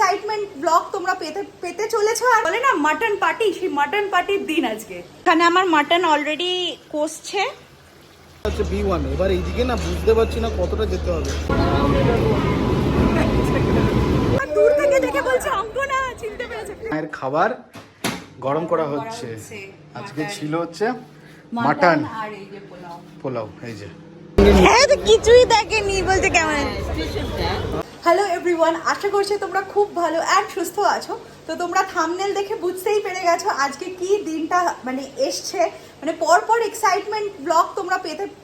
Excitement blog তোমরা পেতে চলেছো। আর বলে না মাটন পার্টি, সেই মাটন পার্টির দিন আজকে। এখানে আমার মাটন অলরেডি কষছে। আচ্ছা B1 এবার এইদিকে না বুঝতে পারছি না কতটা যেতে হবে। দূর থেকে দেখে বলছে অঙ্ক না, চিনতে পেরেছে। মায়ের খাবার গরম করা হচ্ছে। আজকে ছিল হচ্ছে মাটন আর এই যে পোলাও। পোলাও, এই যে হ্যাঁ তো কিছুই দেখেনি, বলছে কেমন। হ্যালো এভরিওয়ান, আশা করছি তোমরা খুব ভালো অ্যান্ড সুস্থ আছো। তো তোমরা থাম্বনেল দেখে বুঝতেই পেরে গেছো আজকে কি দিনটা মানে এসছে। মানে পরপর এক্সাইটমেন্ট ব্লগ তোমরা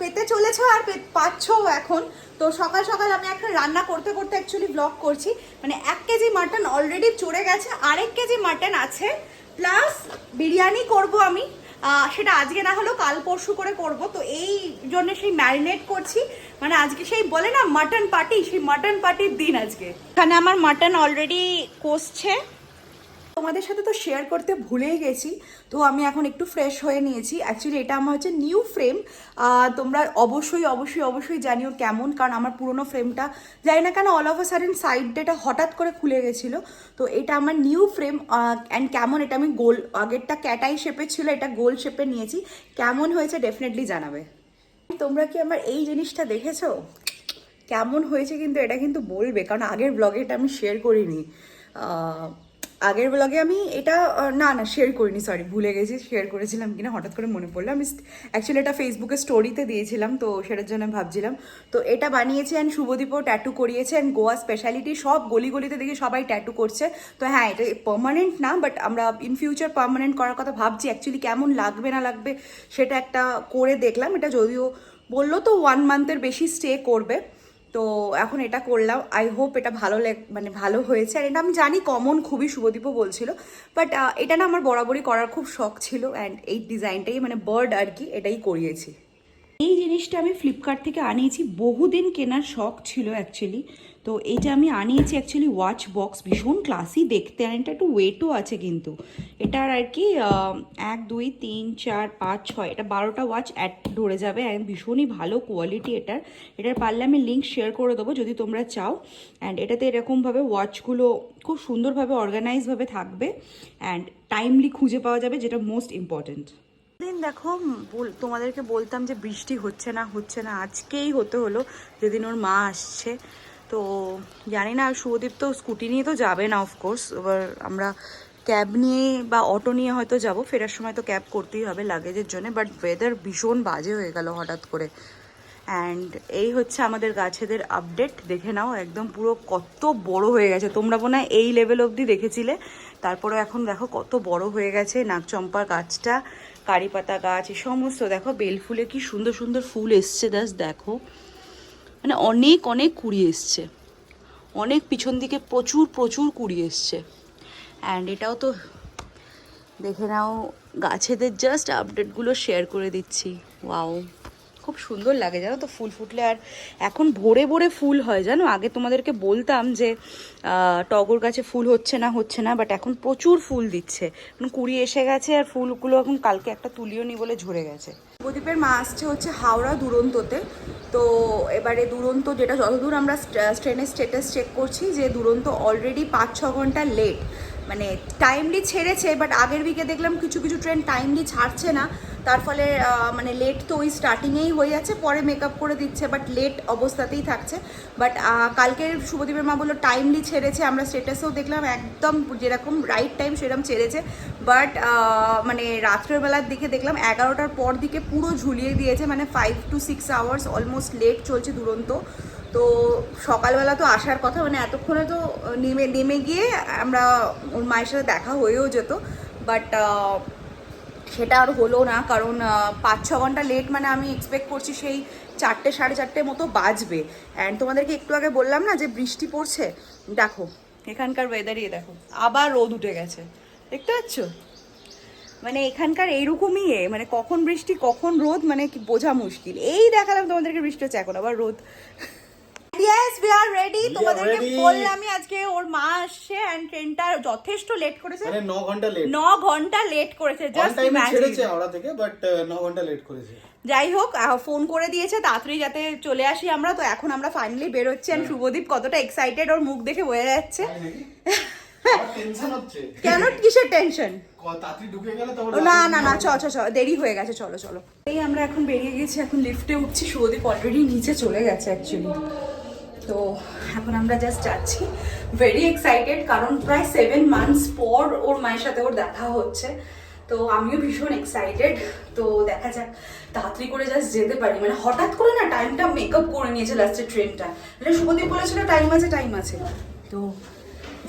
পেতে চলেছো আর পাচ্ছো এখন। তো সকাল সকাল আমি একটা রান্না করতে করতে অ্যাকচুয়ালি ব্লগ করছি। মানে 1 কেজি মাটন অলরেডি চড়ে গেছে, আরেক কেজি মাটন আছে, প্লাস বিরিয়ানি করব আমি। সেটা আজকে না হলেও কাল পরশু করে করব। তো এই জন্য সেই ম্যারিনেট করছি, মানে আজকে সেই বলে না মাটন পার্টি, সেই মাটন পার্টির দিন আজকে। এখানে আমার মাটন অলরেডি কষছে। তোমাদের সাথে তো শেয়ার করতে ভুলেই গেছি, তো আমি এখন একটু ফ্রেশ হয়ে নিয়েছি। অ্যাকচুয়ালি এটা আমার হচ্ছে নিউ ফ্রেম। তোমরা অবশ্যই অবশ্যই অবশ্যই জানিও কেমন, কারণ আমার পুরোনো ফ্রেমটা জানি না কেন অল অফ আ সাডেন সাইডটা হঠাৎ করে খুলে গেছিলো। তো এটা আমার নিউ ফ্রেম অ্যান্ড কেমন, এটা আমি গোল, আগেরটা ক্যাটাই শেপে ছিল, এটা গোল শেপে নিয়েছি। কেমন হয়েছে ডেফিনেটলি জানাবে। তোমরা কি আমার এই জিনিসটা দেখেছো কেমন হয়েছে, কিন্তু এটা কিন্তু বলবে, কারণ আগের ব্লগে এটা আমি শেয়ার করিনি। আগের ব্লগে আমি এটা না শেয়ার করিনি, সরি ভুলে গেছি শেয়ার করেছিলাম কিনা, হঠাৎ করে মনে পড়লো। আমি অ্যাকচুয়ালি এটা ফেসবুকে স্টোরিতে দিয়েছিলাম, তো সেটার জন্য ভাবছিলাম। তো এটা বানিয়েছে অ্যান্ড শুভদীপও ট্যাটু করিয়েছে। অ্যান্ড গোয়া স্পেশালিটি সব গলিতে দেখি সবাই ট্যাটু করছে। তো হ্যাঁ, এটা পার্মানেন্ট না, বাট আমরা ইন ফিউচার পার্মানেন্ট করার কথা ভাবছি। অ্যাকচুয়ালি কেমন লাগবে না লাগবে সেটা একটা করে দেখলাম। এটা যদিও বললো তো 1 মান্থের বেশি স্টে করবে, তো এখন এটা করলাম। আই হোপ এটা মানে ভালো হয়েছে। আর এটা আমি জানি কমন খুবই, শুভদীপও বলছিল, বাট এটা না আমার বরাবরই করার খুব শখ ছিল। অ্যান্ড এই ডিজাইনটাই মানে বার্ড আর কি, এটাই করিয়েছি। এই জিনিসটা আমি ফ্লিপকার্ট থেকে আনিয়েছি, বহুদিন কেনার শখ ছিল অ্যাকচুয়ালি। তো এইটা আমি আনিয়েছি অ্যাকচুয়ালি ওয়াচ বক্স, ভীষণ ক্লাসি দেখতে। আর এটা একটু ওয়েটও আছে কিন্তু এটার আর কি 1 2 3 4 5 6 এটা 12টা ওয়াচ অ্যাড ধরে যাবে। অ্যান্ড ভীষণই ভালো কোয়ালিটি এটার পারলে আমি লিঙ্ক শেয়ার করে দেবো যদি তোমরা চাও। অ্যান্ড এটাতে এরকমভাবে ওয়াচগুলো খুব সুন্দরভাবে অর্গানাইজভাবে থাকবে অ্যান্ড টাইমলি খুঁজে পাওয়া যাবে, যেটা মোস্ট ইম্পর্টেন্ট। দিন দেখো তোমাদেরকে বলতাম যে বৃষ্টি হচ্ছে না, আজকেই হতে হলো, যেদিন ওর মা আসছে। তো জানি না, শুভদীপ তো স্কুটি নিয়ে তো যাবে না অফকোর্স, এবার আমরা ক্যাব নিয়ে বা অটো নিয়ে হয়তো যাব, ফেরার সময় তো ক্যাব করতেই হবে লাগেজের জন্য। বাট ওয়েদার ভীষণ বাজে হয়ে গেল হঠাৎ করে। অ্যান্ড এই হচ্ছে আমাদের গাছেদের আপডেট, দেখে নাও একদম পুরো কত বড় হয়ে গেছে। তোমরা মনে হয় এই লেভেল অবধি দেখেছিলে, তারপরে এখন দেখো কত বড় হয়ে গেছে। নাকচম্পা গাছটা, কারি পাতা গাছ, এই সমস্ত দেখো বেল ফুলে কি সুন্দর সুন্দর ফুল এসছে। দেখো মানে অনেক অনেক কুড়ি এসছে, অনেক পিছন দিকে প্রচুর প্রচুর কুড়ি এসছে। অ্যান্ড এটাও তো দেখে নাও, গাছেদের জাস্ট আপডেটগুলো শেয়ার করে দিচ্ছি। ওয়াও, খুব সুন্দর লাগে জানো তো ফুল ফুটলে। আর এখন ভোরে ভোরে ফুল হয় জানো, আগে তোমাদেরকে বলতাম যে টগর গাছে ফুল হচ্ছে না, বাট এখন প্রচুর ফুল দিচ্ছে, কুড়ি এসে গেছে। আর ফুলগুলো এখন কালকে একটা তুলিও নি বলে ঝরে গেছে। প্রদীপের মা আসছে হচ্ছে হাওড়া দুরন্তোতে। তো এবারে দুরন্ত, যেটা যতদূর আমরা ট্রেনের স্ট্যাটাস চেক করছি, যে দুরন্ত অলরেডি 5-6 ঘন্টা লেট। মানে টাইমলি ছেড়েছে, বাট আগের উইকে দেখলাম কিছু কিছু ট্রেন টাইমলি ছাড়ছে না, তার ফলে মানে লেট তো ওই স্টার্টিংয়েই হয়ে যাচ্ছে, পরে মেকআপ করে দিচ্ছে, বাট লেট অবস্থাতেই থাকছে। বাট কালকের শুভদীপের মা বললো টাইমলি ছেড়েছে, আমরা স্টেটাসেও দেখলাম একদম যেরকম রাইট টাইম সেরকম ছেড়েছে। বাট মানে রাত্রেবেলার দিকে দেখলাম 11টার পর দিকে পুরো ঝুলিয়ে দিয়েছে, মানে 5 to 6 আওয়ার্স অলমোস্ট লেট চলছে দুরন্ত। তো সকালবেলা তো আসার কথা, মানে এতক্ষণে তো নেমে গিয়ে আমরা ওর মায়ের সাথে দেখা হয়েও যেত, বাট সেটা আর হলো না, কারণ 5-6 ঘন্টা লেট। মানে আমি এক্সপেক্ট করছি সেই 4টে 4:30 মতো বাজবে। অ্যান্ড তোমাদেরকে একটু আগে বললাম না যে বৃষ্টি পড়ছে, দেখো এখানকার ওয়েদারই দেখো, আবার রোদ উঠে গেছে, দেখতে পাচ্ছ? মানে এখানকার এইরকমই মানে কখন বৃষ্টি কখন রোদ, মানে কি বোঝা মুশকিল। এই দেখালাম তোমাদেরকে বৃষ্টি হচ্ছে, এখন আবার রোদ। Yes we are ready. তোমাদেরকে বললামই আজকে ওর মা আসছে এন্ড ট্রেনটা যথেষ্ট লেট করেছে, মানে 9 ঘন্টা লেট, 9 ঘন্টা লেট করেছে। জাস্ট ইমাজিন, ছেড়েছে হাওড়া থেকে বাট 9 ঘন্টা লেট করেছে। যাই হোক, ফোন করে দিয়েছে তাড়াতাড়ি যাতে চলে আসি আমরা। তো এখন আমরা ফাইনালি বের হচ্ছি। আর শুভদীপ কতটা এক্সাইটেড ওর মুখ দেখে বোঝা যাচ্ছে। টেনশন হচ্ছে কেন, কিসের টেনশন? তাড়াতাড়ি ঢুকে গেলে তো না না না, চল চল চল, দেরি হয়ে গেছে, চলো চলো। এই আমরা এখন বেরিয়ে গেছি, এখন লিফটে উঠছি। শুভদীপ অলরেডি নিচে চলে গেছে অ্যাকচুয়ালি। তো এখন আমরা জাস্ট যাচ্ছি, ভেরি এক্সাইটেড, কারণ প্রায় 7 মান্থস পর ওর মায়ের সাথে ওর দেখা হচ্ছে। তো আমিও ভীষণ এক্সাইটেড। তো দেখা যাক তাড়াতাড়ি করে জাস্ট যেতে পারি। মানে হঠাৎ করে না টাইমটা মেকআপ করে নিয়েছে লাস্টের ট্রেনটা। মানে শুভদীপ বলেছিল টাইম আছে টাইম আছে। তো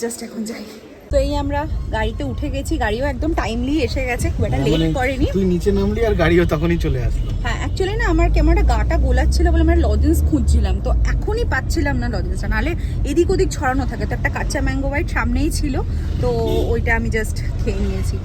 জাস্ট এখন যাই। তো এই আমরা গাড়িতে উঠে গেছি, গাড়িও একদম টাইমলি এসে গেছে, খুব একটা লেট করেনি। তুই নিচে নামলি আর গাড়িও তখনই চলে আসলো। হ্যাঁ, অ্যাকচুয়ালি না আমার কেমন একটা গাটা গোলাচ্ছিল বলে আমরা লজেন্স খুঁজছিলাম, তো এখনই পাচ্ছিলাম না লজেন্সটা, নাহলে এদিক ওদিক ছড়ানো থাকে। তো একটা কাঁচা ম্যাঙ্গো বাইট সামনেই ছিল, তো ওইটা আমি জাস্ট খেয়ে নিয়েছি।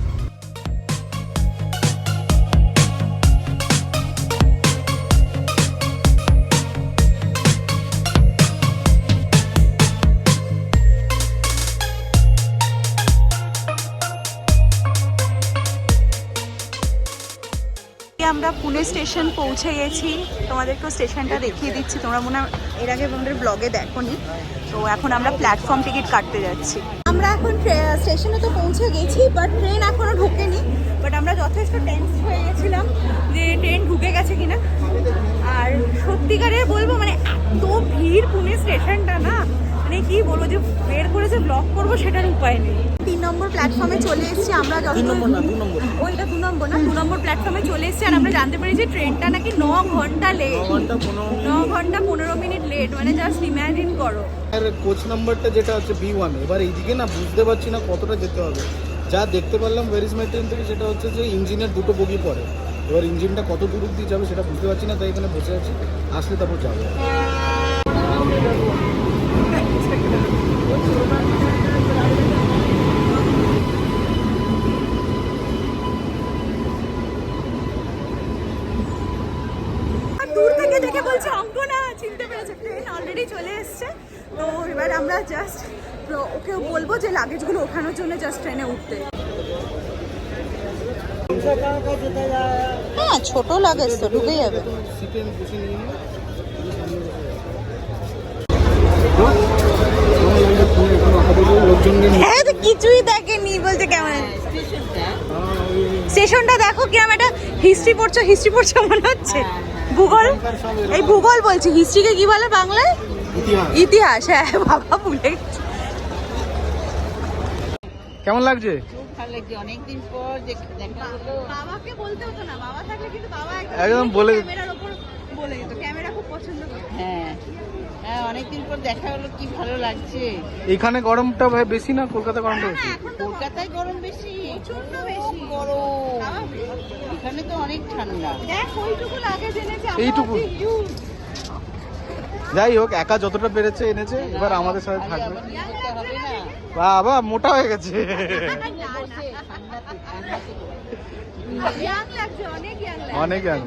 আমরা পুনে স্টেশন পৌঁছে গেছি, তোমাদেরকেও স্টেশনটা দেখিয়ে দিচ্ছি। তোমরা মনে হয় এর আগে আমাদের ব্লগে দেখোনি। তো এখন আমরা প্ল্যাটফর্ম টিকিট কাটতে যাচ্ছি। আমরা এখন স্টেশনে তো পৌঁছে গেছি, বাট ট্রেন এখনো ঢোকেনি। বাট আমরা যথেষ্ট টেন্স হয়ে গেছিলাম যে ট্রেন ঢুকে গেছে কিনা। আর সত্যিকারে বলবো, মানে এত ভিড় পুনে স্টেশনটা না, মানে কি বলবো, যে বের করে যে ব্লগ করবো সেটার উপায় নেই। 3 নম্বর প্ল্যাটফর্মে চলে এসেছি আমরা। ওইটা 2 নম্বর না, 2 নম্বর প্ল্যাটফর্মে চলে এসেছি। আর আমরা জানতে পারি যে ট্রেনটা নাকি 9 ঘন্টা লেট, 9 ঘন্টা 15 মিনিট লেট। মানে জাস্ট ইমাজিন করো। আর কোচ নাম্বারটা যেটা হচ্ছে B1, এবার এইদিকে না বুঝতে পারছি না কতটা যেতে হবে। যা দেখতে পারলাম ভেরিস মাই ট্রেন থেকে, সেটা হচ্ছে যে ইঞ্জিনের 2টো বগি পড়ে। এবার ইঞ্জিনটা কত দূর অব্দি যাবে সেটা বুঝতে পারছি না, তাই এখানে বসে আছি, আসলে তারপর যাবো। দূর থেকে দেখে বলছে অঙ্ক না, চিনতে পেরেছে। ট্রেন অলরেডি চলে এসছে। তো এবার আমরা জাস্ট ওকে বলবো যে লাগেজগুলো ওঠানোর জন্য জাস্ট ট্রেনে উঠতে। হ্যাঁ, ছোট লাগেজ তো ঢুকে যাবে। হ্যাঁ, তো কিছুই দেখেনি, বলছে কেমন স্টেশনটা দেখো, কিরম একটা হিস্ট্রি পড়ছো মনে হচ্ছে। ভূগোল, এই ভূগোল বলছি, হিস্ট্রিকে কি বলে বাংলায়? ইতিহাস। হ্যাঁ বাবা, ভুলে গেছি। কেমন লাগছে? ভালো লাগছে, অনেকদিন পর দেখা হলো। বাবাকে বলতে হতো না, বাবা থাকলে কিন্তু বাবা একদম বলে ক্যামেরার উপর বলে দিত। ক্যামেরা খুব পছন্দ করে। হ্যাঁ হ্যাঁ, অনেকদিন পর দেখা হলো, কি ভালো লাগছে। এখানে গরমটা ভাই বেশি না, কলকাতা গরমটা বেশি? কলকাতায় গরম বেশি, প্রচন্ড বেশি গরম। এখানে তো অনেক ঠান্ডা। দেখ ওইটুকু লাগে জেনেছে, এইটুকু। যাই হোক, একা যতটা পেরেছে এনেছে, এবার আমাদের সাথে থাকবে। হবে না, বাবা মোটা হয়ে গেছে। অনেক ইয়াং।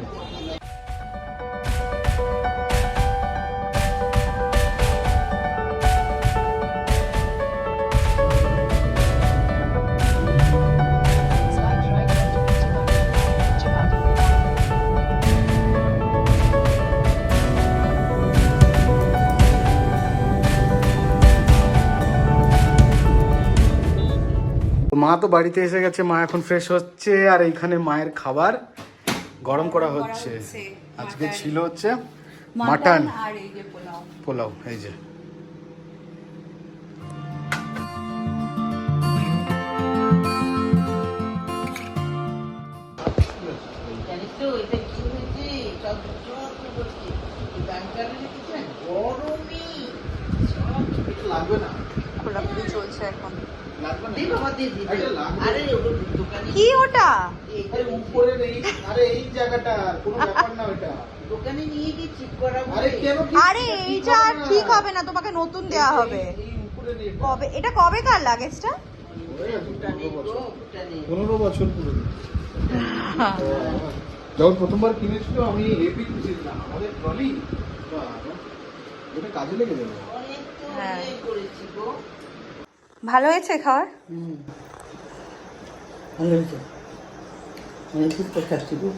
মা তো বাড়িতে এসে গেছে, মা এখন ফ্রেশ হচ্ছে। আর এইখানে মায়ের খাবার গরম করা হচ্ছে। আজকে ছিল হচ্ছে মাটন আর এই যে পোলাও। এই যে জানিস তো এটা কি হয়েছে? সব বলছি গরমই সব লাগবে না, খোলাখুলি চলছে এখন। লাগবে না। আরে দোকানে কি ওটা? উপরে নেই, আরে এই জায়গাটা কোনো ব্যাপার না, ওটা দোকানে নিয়ে গিয়ে ঠিক করাবো। আরে কেন? আরে এইটা ঠিক হবে না, তোমাকে নতুন দেয়া হবে। উপরে নেই। কবে এটা, কবে কার লাগেজটা? 15 বছর পুরো। যখন প্রথমবার কিনেছিল আমি হেভি খুশি ছিলাম। আমাদের ট্রলি এটা কাজে লেগে যাবে। অনেক তো হ্যাঁ। করেছি গো। ভালো হয়েছে খাওয়ার? ভালো হয়েছে, অনেক কিছু খাচ্ছি গো।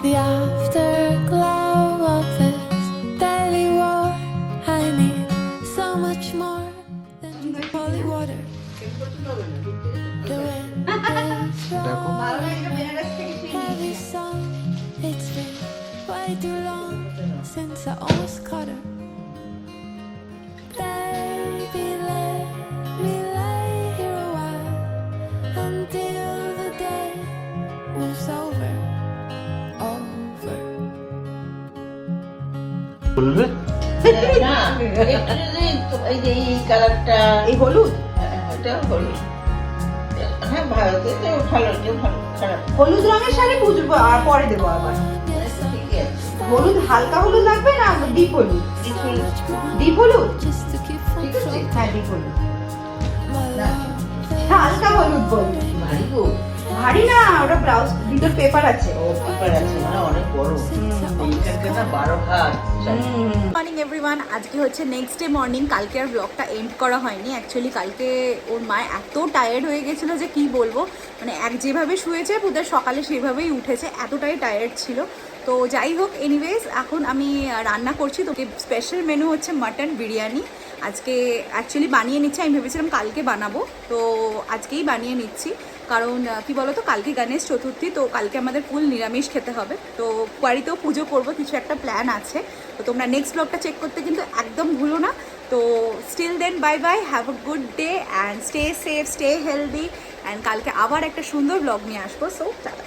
The afterglow of this daily war. I need so much more than holy water. The wind is blowing heavy song. It's been way too long since I almost caught her. Baby, let me lay here a while until the day moves over. বলবে না, একটু এই যে এই কালারটা, এই হলুদ এটা হলুদ। হ্যাঁ ভালো, এটা ভালো, এটা ভালো, খারাপ হলুদ রঙের শাড়ি বুঝবো আর পরে দেবো আবার। ঠিক আছে। হলুদ হালকা হলুদ লাগবে না ডিপ হলুদ? ডিপ হলুদ। ডিপ হলুদ Just to keep from ঠিক আছে। হ্যাঁ ডিপ হলুদ। my না, love. হালকা হলুদ বল। ভারী গো। ভারী না, ওটা ব্লাউজ ভিতর পেপার আছে। ও পেপার আছে, মানে অনেক বড়। এইটাকে না 12 ভাগ। মর্নিং এভরিওয়ান, আজকে হচ্ছে নেক্সট ডে মর্নিং। কালকে আর ব্লগটা এন্ড করা হয়নি। অ্যাকচুয়ালি কালকে ওর মা এত টায়ার্ড হয়ে গেছিলো যে কি বলবো, মানে যেভাবে শুয়েছে ওদের সকালে সেভাবেই উঠেছে, এতটাই টায়ার্ড ছিল। তো যাই হোক, এনিওয়েজ এখন আমি রান্না করছি। তো স্পেশাল মেনু হচ্ছে মাটন বিরিয়ানি। আজকে অ্যাকচুয়ালি বানিয়ে নিচ্ছি, আমি ভেবেছিলাম কালকে বানাবো, তো আজকেই বানিয়ে নিচ্ছি। কারণ কি বলতো, কালকে গণেশ চতুর্থী, তো কালকে আমাদের ফুল নিরামিষ খেতে হবে। তো বাড়িতেও পুজো করবো, কিছু একটা প্ল্যান আছে। তো তোমরা নেক্সট ব্লগটা চেক করতে কিন্তু একদম ভুলো না। তো still then bye bye, have a good day and stay safe, stay healthy. And কালকে আবার একটা সুন্দর ব্লগ নিয়ে আসবো। So tata.